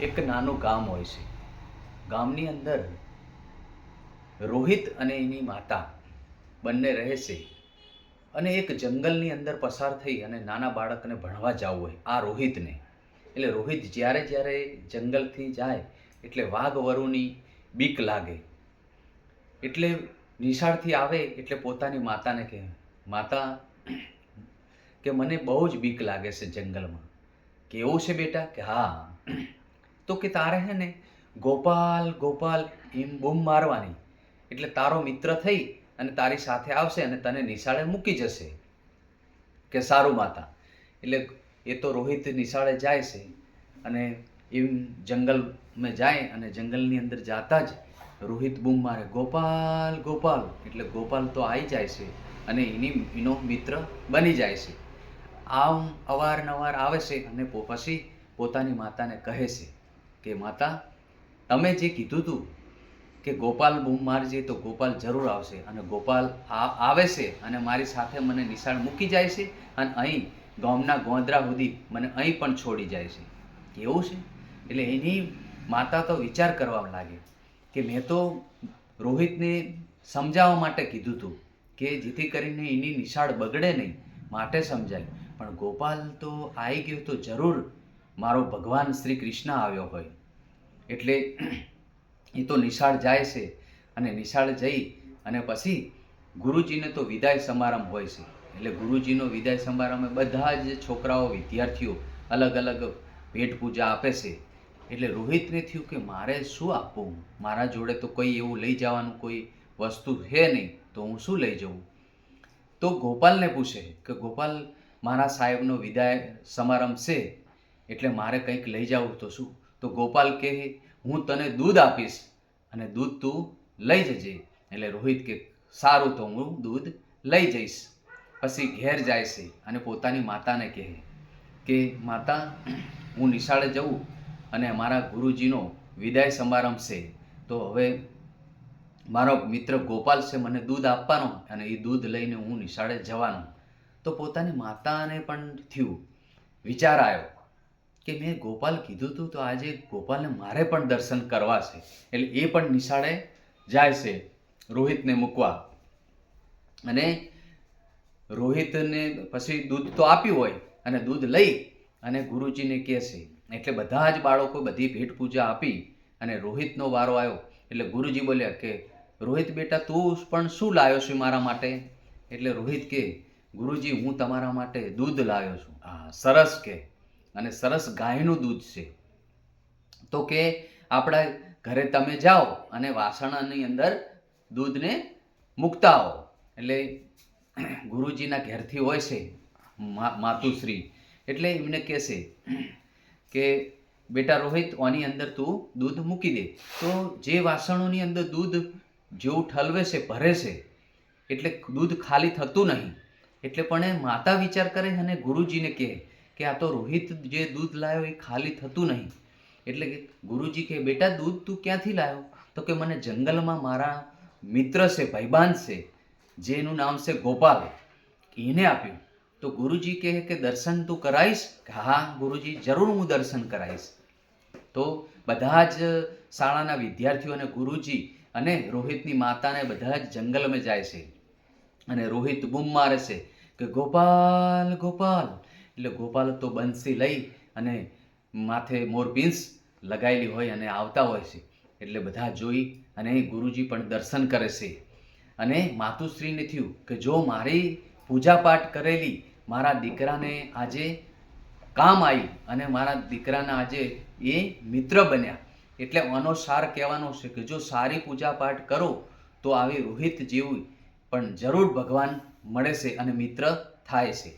એક નાનું ગામ હોય છે. ગામની અંદર રોહિત અને એની માતા બંને રહે છે. અને એક જંગલની અંદર પસાર થઈ અને નાના બાળકને ભણવા જવું હોય આ રોહિતને. એટલે રોહિત જ્યારે જ્યારે જંગલથી જાય એટલે વાઘ વરુની બીક લાગે. એટલે નિશાળથી આવે એટલે પોતાની માતાને કહે, માતા કે મને બહુ જ બીક લાગે છે જંગલમાં. કેવું છે બેટા? કે હા. તો કે તારે હે ને ગોપાલ ગોપાલ એમ બૂમ મારવાની, એટલે તારો મિત્ર થઈ અને તારી સાથે આવશે અને તને નિશાળે મૂકી જશે. કે સારું માતા. એટલે એ તો રોહિત નિશાળે જાય છે અને એમ જંગલમાં જાય અને જંગલની અંદર જાતા જ રોહિત બૂમ મારે, ગોપાલ ગોપાલ. એટલે ગોપાલ તો આવી જાય છે અને એનો મિત્ર બની જાય છે. આમ અવારનવાર આવે છે અને પછી પોતાની માતાને કહે છે કે માતા, તમે જે કીધું હતું કે ગોપાલ બૂમ મારજે તો ગોપાલ જરૂર આવશે, અને ગોપાલ આવે છે અને મારી સાથે મને નિશાળ મૂકી જાય છે અને અહીં ગામના ગોંદરા સુધી મને અહીં પણ છોડી જાય છે. કેવું છે? એટલે એની માતા તો વિચાર કરવા લાગે કે મેં તો રોહિતને સમજાવવા માટે કીધું હતું કે જેથી કરીને એની નિશાળ બગડે નહીં, માટે સમજાય. પણ ગોપાલ તો આવી ગયો તો જરૂર મારો ભગવાન શ્રી કૃષ્ણ આવ્યો હોય. એટલે એ તો નિશાળ જાય છે અને નિશાળ જઈ અને પછી ગુરુજીને તો વિદાય સમારંભ હોય છે. એટલે ગુરુજીનો વિદાય સમારંભ બધા જ છોકરાઓ વિદ્યાર્થીઓ અલગ અલગ ભેટ પૂજા આપે છે. એટલે રોહિતને થયું કે મારે શું આપવું, મારા જોડે તો કોઈ એવું લઈ જવાનું કોઈ વસ્તુ છે નહીં, તો હું શું લઈ જવું. તો ગોપાલને પૂછે કે ગોપાલ, મારા સાહેબનો વિદાય સમારંભ છે એટલે મારે કંઈક લઈ જવું તો શું. તો ગોપાલ કહે, હું તને દૂધ આપીશ અને દૂધ તું લઈ જજે. એટલે રોહિત કે સારું, તો હું દૂધ લઈ જઈશ. પછી ઘેર જાય છે અને પોતાની માતાને કહે કે માતા, હું નિશાળે જઉં અને મારા ગુરુજીનો વિદાય સમારંભ છે, તો હવે મારો મિત્ર ગોપાલ છે મને દૂધ આપવાનો અને એ દૂધ લઈને હું નિશાળે જવાનો. તો પોતાની માતાને પણ થયું, વિચાર આવ્યો કે મેં ગોપાલ કીધું હતું તો આજે ગોપાલને મારે પણ દર્શન કરવા છે. એટલે એ પણ નિશાળે જાય છે રોહિતને મૂકવા. અને રોહિતને પછી દૂધ તો આપ્યું હોય અને દૂધ લઈ અને ગુરુજીને કહે છે. એટલે બધા જ બાળકો બધી ભેટ પૂજા આપી અને રોહિતનો વારો આવ્યો. એટલે ગુરુજી બોલ્યા કે રોહિત બેટા, તું પણ શું લાવ્યો છે મારા માટે? એટલે રોહિત કે ગુરુજી, હું તમારા માટે દૂધ લાવ્યો છું. હા, સરસ. કે અને સરસ ગાયનું દૂધ છે. તો કે આપણા ઘરે તમે જાઓ અને વાસણની અંદર દૂધને મૂકતા આવો. એટલે ગુરુજીના ઘેરથી હોય છે માતુશ્રી, એટલે એમને કહેશે કે બેટા રોહિત, આની અંદર તું દૂધ મૂકી દે. તો જે વાસણોની અંદર દૂધ જેવું ઠલવે છે, ભરે છે, એટલે દૂધ ખાલી થતું નહીં. એટલે પણ માતા વિચાર કરે અને ગુરુજીને કહે કે આ તો રોહિત જે દૂધ લાવ્યો એ ખાલી થતું નહીં. એટલે કે ગુરુજી કહે, બેટા દૂધ તું ક્યાંથી લાવ્યો? તો કે મને જંગલમાં મારા મિત્ર છે, ભાઈબાંધ છે, જેનું નામ છે ગોપાલ, એને આપ્યું. તો ગુરુજી કહે કે દર્શન તું કરાવીશ? કે હા ગુરુજી, જરૂર હું દર્શન કરાવીશ. તો બધા જ શાળાના વિદ્યાર્થીઓ અને ગુરુજી અને રોહિતની માતાને બધા જ જંગલમાં જાય છે અને રોહિત બૂમ મારે છે કે ગોપાલ ગોપાલ. એટલે ગોપાલ તો બંસી લઈ અને માથે મોરપીંછ લગાવેલી હોય અને આવતા હોય છે. એટલે બધા જોઈ અને ગુરુજી પણ દર્શન કરે છે. અને માતુશ્રીને થયું કે જો મારી પૂજાપાઠ કરેલી મારા દીકરાને આજે કામ આવી અને મારા દીકરાના આજે એ મિત્ર બન્યા. એટલે આનો સાર કહેવાનો છે કે જો સારી પૂજાપાઠ કરો તો આવી રોહિત જેવું પણ જરૂર ભગવાન મળે છે અને મિત્ર થાય છે.